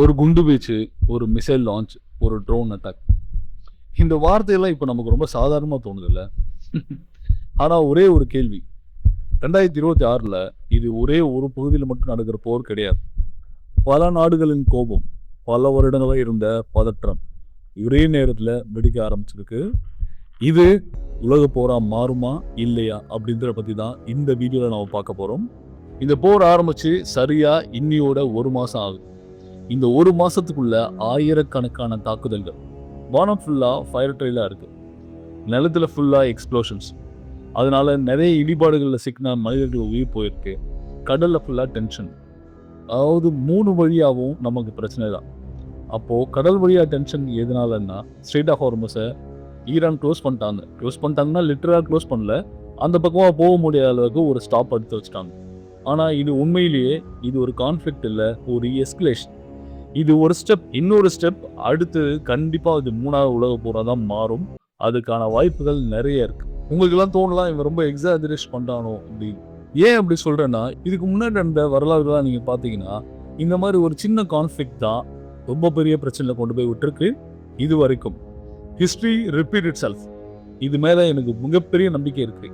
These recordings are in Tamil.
ஒரு குண்டு வீச்சு, ஒரு மிசைல் லான்ச், ஒரு ட்ரோன் அட்டாக். இந்த வார்த்தையெல்லாம் இப்ப நமக்கு ரொம்ப சாதாரணமா தோணுதுல்ல. ஆனா ஒரே ஒரு கேள்வி. 2026ல இது ஒரே ஒரு பகுதியில மட்டும் நடக்கிற போர் கிடையாது. பல நாடுகளின் கோபம், பல வருடங்களா இருந்த பதற்றம், ஒரே நேரத்துல வெடிக்க ஆரம்பிச்சிருக்கு. இது உலக போரா மாறுமா? இல்லையா? அப்படின்றத பத்தி தான் இந்த வீடியோல நாம பார்க்க போறோம். இந்த போர் ஆரம்பிச்சு சரியா இன்னியோட 1 மாசம் ஆகுது. இந்த 1 மாசத்துக்குள்ள ஆயிரக்கணக்கான தாக்குதல்கள். வானம் ஃபுல்லா ஃபயர் ட்ரெயிலா இருக்கு. நிலத்துல ஃபுல்லா எக்ஸ்ப்ளோஷன்ஸ். அதனால நிறைய இடிபாடுகள்ல சிக்கின மனிதர்கள் உயிர் போயிருக்கு. கடல்ல ஃபுல்லா டென்ஷன். அதாவது 3 வழியாவும் நமக்கு பிரச்சனை தான். அப்போ கடல் வழியா டென்ஷன் எதனாலன்னா, ஸ்ட்ரெய்ட் ஆஃப் ஹார்மஸை ஈரான் க்ளோஸ் பண்ணிட்டாங்க. க்ளோஸ் பண்ணிட்டாங்கன்னா லிட்டரலா க்ளோஸ் பண்ணல. அந்த பக்கமா போக முடியாத அளவுக்கு ஒரு ஸ்டாப் எடுத்து வச்சுட்டாங்க. ஆனா இது உண்மையிலேயே இது ஒரு கான்ஃப்ளிக்ட் இல்ல, ஒரு எஸ்கலேஷன். இது ஒரு ஸ்டெப். இன்னொரு ஸ்டெப் அடுத்து கண்டிப்பா இது 3வது உலக போரா தான் மாறும். அதுக்கான வாய்ப்புகள் நிறைய இருக்கு. உங்களுக்கெல்லாம் தோணலாம், இவன் ரொம்ப எக்ஸாஜரேட் பண்றானோ அப்படின்னு. ஏன் அப்படி சொல்றேன்னா, இதுக்கு முன்னாடி நடந்த வரலாறுலாம் நீங்க பார்த்தீங்கன்னா, இந்த மாதிரி ஒரு சின்ன கான்ஃப்ளிக்ட் தான் ரொம்ப பெரிய பிரச்சனையில கொண்டு போய் விட்டுருக்கு இது வரைக்கும். History repeat it self. இது மேல எனக்கு மிகப்பெரிய நம்பிக்கை இருக்கு.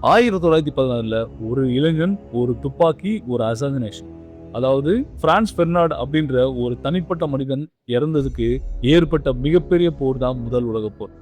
1916ல ஒரு இளைஞன், ஒரு துப்பாக்கி, ஒரு அசாசினேஷன். அதாவது பிரான்ஸ் பெர்னார்ட் அப்படின்ற ஒரு தனிப்பட்ட மனிதன் இறந்ததுக்கு ஏற்பட்ட மிகப்பெரிய போர் தான் முதல் உலகப் போர்.